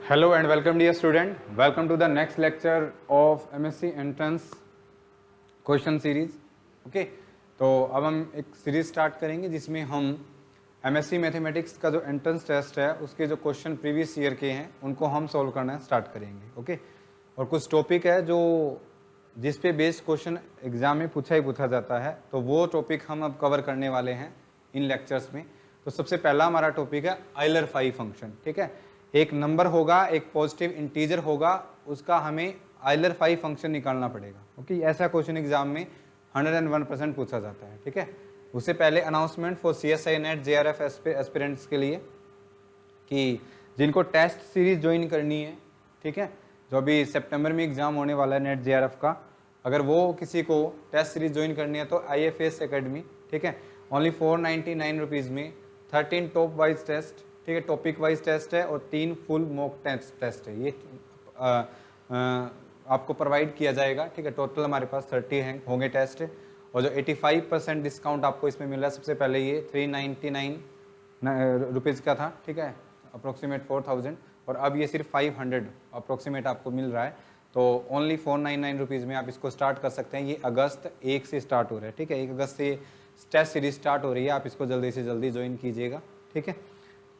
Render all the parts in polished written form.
Hello and welcome dear student. Welcome to the next lecture of MSc Entrance question series. Okay, तो अब हम एक series start करेंगे जिसमें हम MSc मैथमेटिक्स का जो एंट्रेंस टेस्ट है उसके जो क्वेश्चन प्रीवियस ईयर के हैं उनको हम सॉल्व करना स्टार्ट करेंगे. ओके, और कुछ टॉपिक है जो जिस पे बेस्ड क्वेश्चन एग्जाम में पूछा ही पूछा जाता है, तो वो टॉपिक हम अब कवर करने वाले हैं इन लेक्चर्स में. तो सबसे पहला हमारा टॉपिक है आइलर फाई फंक्शन. ठीक है, एक नंबर होगा, एक पॉजिटिव इंटीजर होगा, उसका हमें आइलर फाई फंक्शन निकालना पड़ेगा. ओके, ऐसा क्वेश्चन एग्जाम में 101% पूछा जाता है. ठीक है, उससे पहले announcement for CSI net JRF aspirants के लिए कि जिनको टेस्ट सीरीज ज्वाइन करनी है, ठीक है, जो अभी सितंबर में एग्जाम होने वाला है नेट JRF का, अगर वो किसी को टेस्ट सीरीज ज्वाइन करनी है तो IFAS एकेडमी, ठीक है, ओनली 499 रुपीज़ में 13 टॉप वाइज टेस्ट, ठीक है, टॉपिक वाइज टेस्ट है और 3 फुल मॉक टेस्ट है, ये आपको प्रोवाइड किया जाएगा. ठीक है, टोटल हमारे पास 30 होंगे टेस्ट, और जो 85% डिस्काउंट आपको इसमें मिल रहा है. सबसे पहले ये 399 रुपीज़ का था, ठीक है, अप्रोक्सीमेट 4000, और अब ये सिर्फ 500 अप्रोक्सीमेट आपको मिल रहा है. तो ओनली 499 रुपीज़ में आप इसको स्टार्ट कर सकते हैं. ये अगस्त 1 से स्टार्ट हो रहा है. ठीक है, 1 अगस्त से टेस्ट सीरीज स्टार्ट हो रही है. आप इसको जल्दी से जल्दी ज्वाइन कीजिएगा. ठीक है,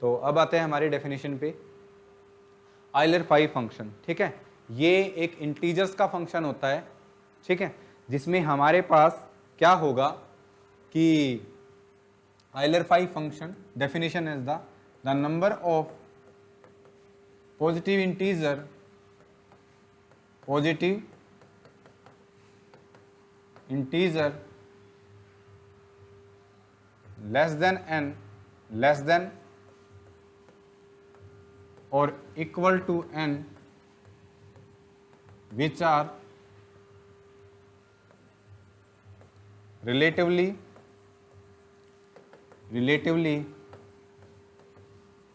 तो अब आते हैं हमारी डेफिनेशन पे. आइलर फाई फंक्शन, ठीक है, ये एक इंटीजर्स का फंक्शन होता है. ठीक है, जिसमें हमारे पास क्या होगा कि Euler phi function definition is the number of positive integer less than n less than or equal to n which are relatively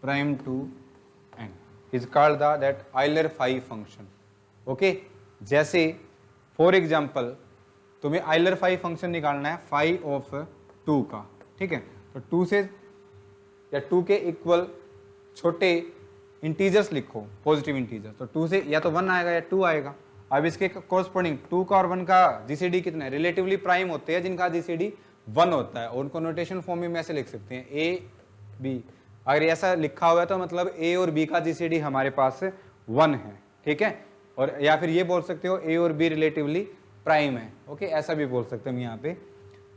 prime to n is called that Euler phi function. Okay, जैसे for example तुम्हें Euler phi function निकालना है phi of 2 का. ठीक है, तो 2 से या 2 के इक्वल छोटे इंटीजर्स लिखो, पॉजिटिव इंटीजर, तो 2 से या तो 1 आएगा या 2 आएगा. अब इसके कोरस्पॉन्डिंग 2 का और 1 का जीसीडी कितना है, रिलेटिवली प्राइम होते हैं जिनका जीसीडी 1 होता है, और उनको नोटेशन फॉर्म में ऐसे लिख सकते हैं A B. अगर ऐसा लिखा हुआ है तो मतलब A और B का जीसीडी हमारे पास 1 है. ठीक है, और या फिर ये बोल सकते हो A और B रिलेटिवली प्राइम है. ओके, ऐसा भी बोल सकते हैं हम यहाँ पे.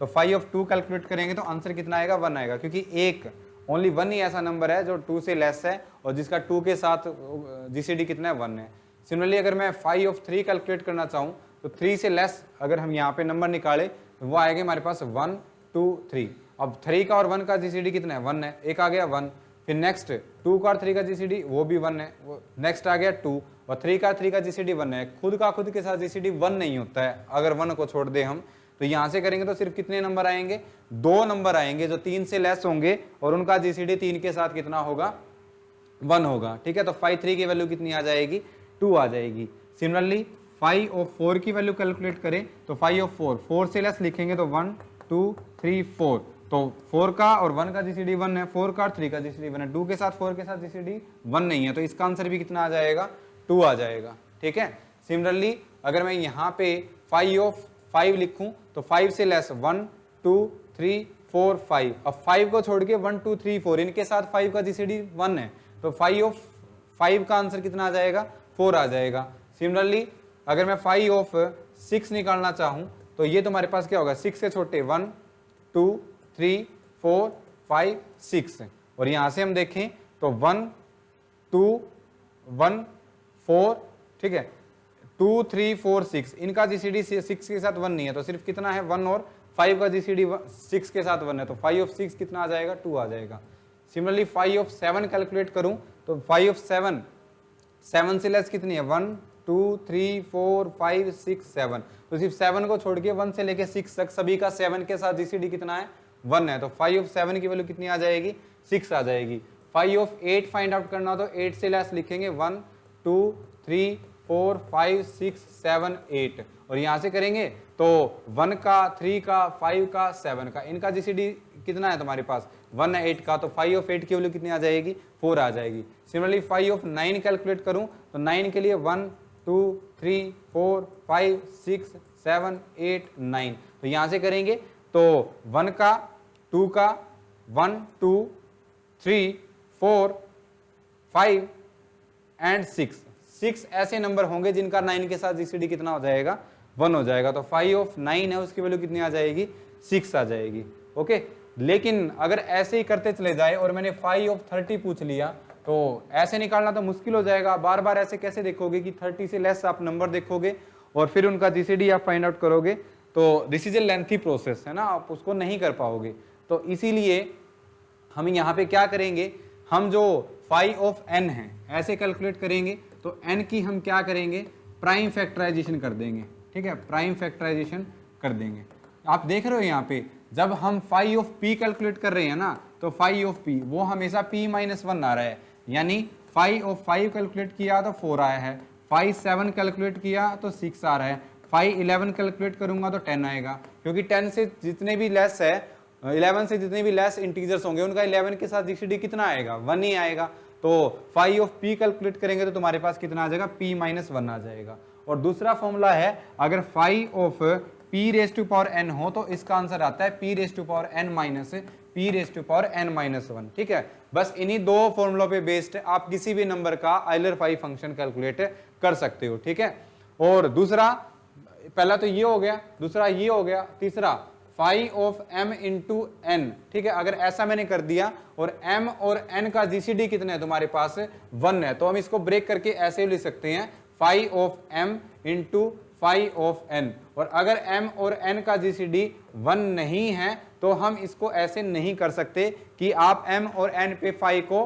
तो फाई ऑफ 2 कैलकुलेट करेंगे तो आंसर कितना आएगा, 1 आएगा, क्योंकि एक ओनली 1 ही ऐसा नंबर है जो 2 से लेस है और जिसका 2 के साथ जीसीडी कितना है, 1 है. सिमिलरली अगर मैं फाई ऑफ 3 कैलकुलेट करना चाहूँ तो 3 से लेस अगर हम यहाँ पे नंबर निकाले तो वो आएगा हमारे पास 1 2 3. अब 3 का और 1 का जीसीडी कितना है, 1 है, एक आ गया 1. फिर नेक्स्ट 2 का और 3 का जीसीडी वो भी 1 है, वो नेक्स्ट आ गया 2, और 3 का जीसीडी 1 है. खुद का खुद के साथ जीसीडी 1 नहीं होता है. अगर 1 को छोड़ दे हम तो यहां से करेंगे तो सिर्फ कितने नंबर आएंगे, 2 नंबर आएंगे जो 3 से लेस होंगे और उनका जीसीडी 3 के साथ कितना होगा, 1 होगा. ठीक है, तो फाई 3 की वैल्यू कितनी आ जाएगी, 2 आ जाएगी. सिमिलरली फाई ऑफ 4 की वैल्यू कैलकुलेट करें तो फाई ऑफ 4 से लेस लिखेंगे तो 1 2 3 4, तो 4 का और 1 का जीसीडी 1 है, 4 का और 3 का जीसीडी 1 है, 2 के साथ 4 के साथ जीसीडी 1 नहीं है, तो इसका आंसर भी कितना आ जाएगा, 2 आ जाएगा. ठीक है, सिमिलरली अगर मैं यहाँ पे फाई ऑफ 5 लिखूं तो 5 से लेस 1 2 3 4 5. अब 5 को छोड़ के 1 2 3 4 इनके साथ 5 का जीसीडी 1 है, तो फाई ऑफ 5 का आंसर कितना आ जाएगा, 4 आ जाएगा. सिमिलरली अगर मैं फाई ऑफ 6 निकालना चाहूं तो ये तुम्हारे पास क्या होगा, 6 से छोटे 1 2 3 4 5 6, और यहां से हम देखें तो 1 2 1 4, ठीक है, 2 3 4 6 इनका जीसीडी 6 के साथ 1 नहीं है, तो सिर्फ कितना है 1, और 5 का जीसीडी 6 के साथ 1 है, तो फाई ऑफ 6 कितना आ जाएगा, 2 आ जाएगा. सिमिलरली फाई ऑफ 7 कैलकुलेट करूं तो फाई ऑफ 7 से लेस कितनी है, 1 2 3 4 5 6 7, तो सिर्फ 7 को छोड़ के 1 से लेके 6 तक सभी का 7 के साथ जीसीडी कितना है, 1 है, तो फाई ऑफ 7 की वैल्यू कितनी आ जाएगी, 6 आ जाएगी. फाई ऑफ 8 फाइंड आउट करना हो तो 8 से लेस लिखेंगे 1 2 3 4 5 6 7 8, और यहां से करेंगे तो 1 का 3 का 5 का 7 का इनका जीसीडी कितना है तुम्हारे पास 1 है 8 का, तो फाई ऑफ 8 की वैल्यू कितनी आ जाएगी 4 आ जाएगी। सिमिलरली फाई ऑफ 9 कैलकुलेट करूं तो 9 के लिए 1 2 3 4 5 6 7 8 9, तो यहां से करेंगे तो 1 का 2 का 1 2 3 4 5 एंड 6 ऐसे नंबर होंगे जिनका 9 के साथ जीसीडी कितना हो जाएगा 1 हो जाएगा। तो फाई ऑफ 9 है उसकी वैल्यू कितनी आ जाएगी 6 आ जाएगी। ओके, लेकिन अगर ऐसे ही करते चले जाए और मैंने फाई ऑफ 30 पूछ लिया तो ऐसे निकालना तो मुश्किल हो जाएगा। बार बार ऐसे कैसे देखोगे कि 30 से लेस आप नंबर देखोगे और फिर उनका जीसीडी आप फाइंड आउट करोगे, तो this is a lengthy process है ना, आप उसको नहीं कर पाओगे। तो इसीलिए हम यहाँ पे क्या करेंगे, हम जो फाई ऑफ n है ऐसे कैलकुलेट करेंगे तो n की हम क्या करेंगे प्राइम फैक्टराइजेशन कर देंगे। ठीक है, प्राइम फैक्टराइजेशन कर देंगे। आप देख रहे हो यहाँ पे जब हम फाई ऑफ p कैलकुलेट कर रहे हैं ना तो फाई ऑफ p वो हमेशा p माइनस 1 आ रहा है, यानी फाई ऑफ 5 कैलकुलेट किया तो 4 आया है, फाई 7 कैलकुलेट किया तो 6 आ रहा है, फाई 11 कैलकुलेट करूंगा तो 10 आएगा, क्योंकि 10 से जितने भी लेस है 11 से जितने भी लेस इंटीजर्स होंगे उनका 11 के साथ जीसीडी कितना आएगा 1 ही आएगा। तो फाई ऑफ p कैलकुलेट करेंगे तो तुम्हारे पास कितना आ जाएगा p माइनस 1 आ जाएगा। और दूसरा फॉर्मूला है अगर phi of p raise to power n हो तो इसका आंसर आता है p raise to power n minus p raise to power n minus 1। ठीक है, बस इन्हीं दो फॉर्मूलों पे बेस्ड आप किसी भी नंबर का आइलर फाई फंक्शन कैलकुलेट कर सकते हो। ठीक है, और दूसरा पहला तो ये हो गया, दूसरा ये हो गया, तीसरा phi of m into n. ठीक है, अगर ऐसा मैंने कर दिया और m और n का जीसीडी कितना है तुम्हारे पास 1 है, तो हम इसको ब्रेक करके ऐसे लिख सकते हैं phi of m into phi of n। और अगर m और n का जीसीडी 1 नहीं है तो हम इसको ऐसे नहीं कर सकते कि आप m और n पे फाई को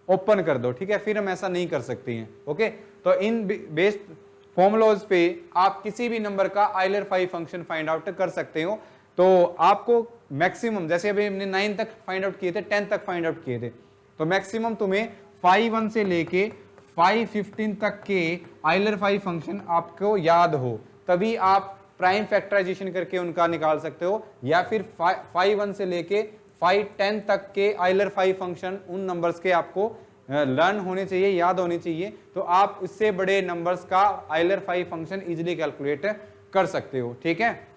ओपन कर दो। ठीक है, फिर हम ऐसा नहीं कर सकते हैं। ओके, तो इन बेस्ड फॉर्मुलाज पे आप किसी भी नंबर का Euler phi function find out कर सकते हो। तो आपको मैक्सिमम, जैसे अभी हमने 9 तक फाइंड आउट किए थे, 10 तक फाइंड आउट किए थे, तो मैक्सिमम तुम्हें 5 से लेके 5 तक के आइलर फाई फंक्शन आपको याद हो तभी आप प्राइम फैक्टराइजेशन करके उनका निकाल सकते हो, या फिर 5 से लेके 5 तक के आइलर फाई फंक्शन उन नंबर्स के आपको लर्न होने चाहिए, याद होने चाहिए, तो आप इससे बड़े नंबर्स का Euler phi function easily calculate कर सकते हो। ठीक है,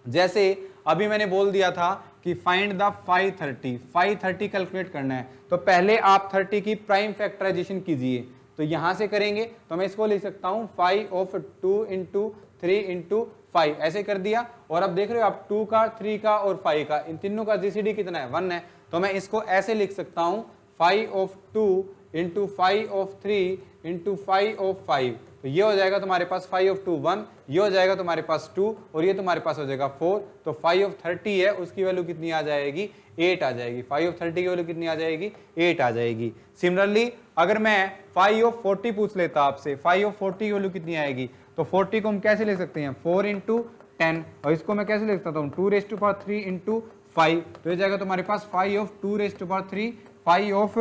जैसे अभी मैंने बोल दिया था कि फाइंड द 530 कैलकुलेट करना है, तो पहले आप 30 की प्राइम फैक्टराइजेशन कीजिए। तो यहां से करेंगे तो मैं इसको लिख सकता हूं फाई ऑफ 2 इंटू 3 इंटू 5, ऐसे कर दिया। और अब देख रहे हो आप 2 का 3 का और 5 का, इन तीनों का जीसीडी कितना है 1 है, तो मैं इसको ऐसे लिख सकता हूं phi of 2 into phi of 3 into phi of 5। तो ये हो जाएगा तुम्हारे पास फाई ऑफ 2 1, ये हो जाएगा तुम्हारे पास 2 और ये तुम्हारे पास हो जाएगा 4। तो फाई ऑफ 30 है उसकी वैल्यू कितनी आ जाएगी 8 आ जाएगी। फाई ऑफ 30 की वैल्यू कितनी आ जाएगी 8 आ जाएगी। सिमिलरली अगर मैं फाई ऑफ 40 पूछ लेता आपसे, फाई ऑफ 40 की वैल्यू कितनी आएगी, तो 40 को हम कैसे ले सकते हैं 4 इंटू 10, और इसको मैं कैसे लिख सकता हूँ 2 रेज टू पावर 3 इंटू 5। तो ये जाएगा तुम्हारे पास phi of 2 raise to power 3 phi of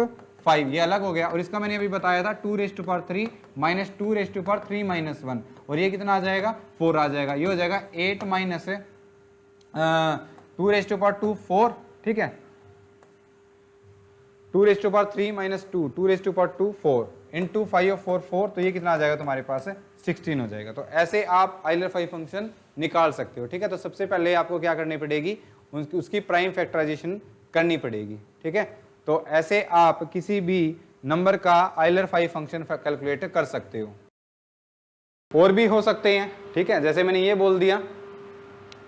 5, ये अलग हो गया। और इसका मैंने अभी बताया था 2 raise to power 3 minus 2 raise to power 3 minus 1, और ये कितना आ जाएगा 4 आ जाएगा। ये हो जाएगा 8 माइनस 2 रेज टू पावर 2 4। ठीक है, 2 raise to power 3 minus 2 raise to power 2 4 into 5 of 4 4, तो ये कितना आ जाएगा तुम्हारे पास 16 हो जाएगा। तो ऐसे आप आइलर फाई फंक्शन निकाल सकते हो। ठीक है, तो सबसे पहले आपको क्या करनी पड़ेगी उसकी प्राइम फैक्टराइजेशन करनी पड़ेगी। ठीक है, तो ऐसे आप किसी भी नंबर का आइलर फाई फंक्शन कैलकुलेट कर सकते हो। और भी हो सकते हैं। ठीक है, जैसे मैंने ये बोल दिया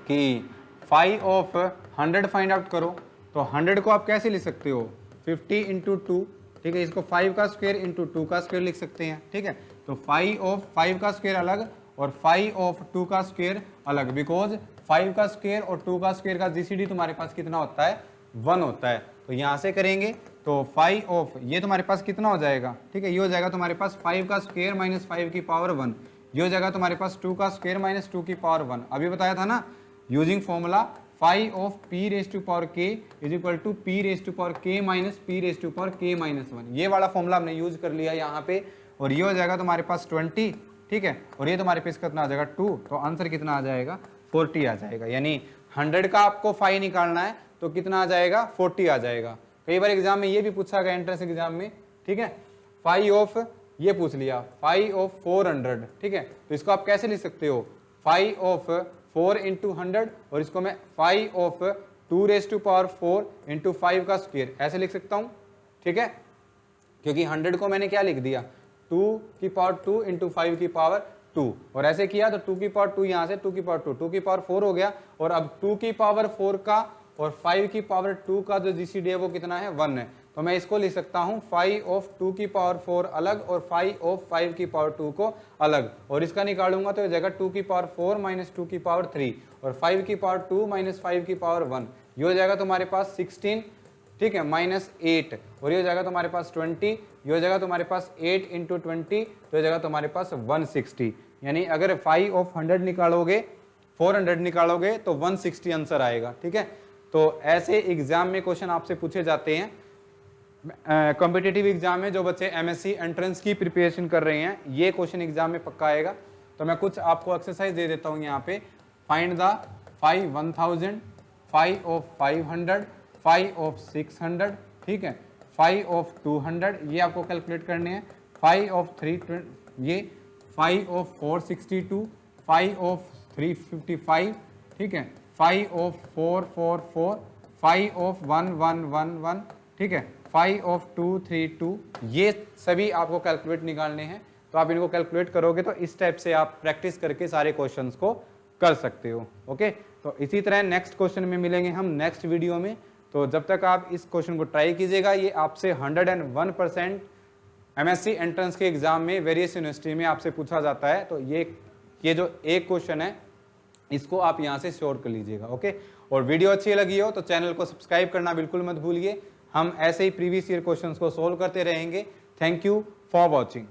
कि फाई ऑफ 100 फाइंड आउट करो, तो 100 को आप कैसे लिख सकते हो 50 इंटू 2। ठीक है, इसको 5 का स्क्वायर इंटू 2 का स्क्वायर लिख सकते हैं। ठीक है, तो फाई ऑफ 5 का स्क्वायर अलग और फाई ऑफ 2 का स्क्वायर अलग, बिकॉज 5 का स्क्वायर और 2 का स्क्वायर का जीसीडी तुम्हारे पास कितना होता है 1 होता है। तो यहां से करेंगे तो फाई ऑफ ये तुम्हारे पास कितना हो जाएगा। ठीक है, ये हो जाएगा तुम्हारे पास 5 का स्क्वायर माइनस 5 की पावर 1, ये हो जाएगा तुम्हारे पास 2 का स्क्वायर माइनस 2 की पावर 1। अभी बताया था ना using formula phi of p raise to power k is equal to p raise to power k minus p raise to power k minus 1। ये वाला फॉर्मूला हमने यूज कर लिया यहाँ पे, और ये हो जाएगा तुम्हारे पास 20। ठीक है, और ये तुम्हारे पास कितना आ जाएगा 2, तो आंसर कितना आ जाएगा 40 आ जाएगा। यानी 100 का आपको फाई निकालना है तो कितना आ जाएगा 40 आ जाएगा। कई बार एग्जाम में ये भी पूछा गया एंट्रेंस एग्जाम में, ठीक है, फाइव ऑफ ये पूछ लिया 5 ऑफ 400, ठीक है, तो इसको आप कैसे लिख सकते हो 5 ऑफ 4 इंटू 100 और इसको मैं 5 ऑफ 2⁴ इंटू 5 का स्क्वायर ऐसे लिख सकता हूं, ठीक है, क्योंकि 100 को मैंने क्या लिख दिया 2⁴ इंटू 5 की पावर 2 और ऐसे किया तो 2⁴ यहाँ से 2⁴ 2⁴ हो गया और अब 2⁴ का और 5 की पावर 2 का जो जीसीडी है वो कितना है 1 है, तो मैं इसको लिख सकता हूँ 5 ऑफ 2⁴ अलग और 5 ऑफ 5 की पावर 2 को अलग और इसका निकालूंगा तो जगह 2⁴ माइनस 2⁵ और 5 की पावर 2 माइनस 5 की पावर 1 ये हो जाएगा तुम्हारे पास 16, ठीक है, माइनस 8 और ये हो जाएगा तुम्हारे पास 20, ये हो जाएगा तुम्हारे पास 8 इंटू 20 तो हो जाएगा तुम्हारे पास 160, यानी अगर 5 ऑफ 100 निकालोगे 400 निकालोगे तो 160 आंसर आएगा, ठीक है। तो ऐसे एग्जाम में क्वेश्चन आपसे पूछे जाते हैं, कॉम्पिटिटिव एग्जाम में जो बच्चे एमएससी एंट्रेंस की प्रिपरेशन कर रहे हैं ये क्वेश्चन एग्जाम में पक्का आएगा। तो मैं कुछ आपको एक्सरसाइज दे देता हूँ यहाँ पे, फाइंड द 1000, 5 ऑफ 500, 5 ऑफ 600, ठीक है, 5 ऑफ 200 ये आपको कैलकुलेट करने हैं, 5 ऑफ 3 ये 5 ऑफ 462, 5 ऑफ 355, ठीक है, 5 ऑफ 444, 5 ऑफ 1111, ठीक है, 5 ऑफ 232 ये सभी आपको कैलकुलेट निकालने हैं। तो आप इनको कैलकुलेट करोगे तो इस टाइप से आप प्रैक्टिस करके सारे क्वेश्चंस को कर सकते हो। ओके, तो इसी तरह नेक्स्ट क्वेश्चन में मिलेंगे हम नेक्स्ट वीडियो में। तो जब तक आप इस क्वेश्चन को ट्राई कीजिएगा, ये आपसे 101% एमएससी एंट्रेंस के एग्जाम में वेरियस यूनिवर्सिटी में आपसे पूछा जाता है। तो ये जो एक क्वेश्चन है इसको आप यहाँ से श्योर कर लीजिएगा। ओके, और वीडियो अच्छी लगी हो तो चैनल को सब्सक्राइब करना बिल्कुल मत भूलिए। हम ऐसे ही प्रीवियस ईयर क्वेश्चंस को सोल्व करते रहेंगे। Thank you for watching.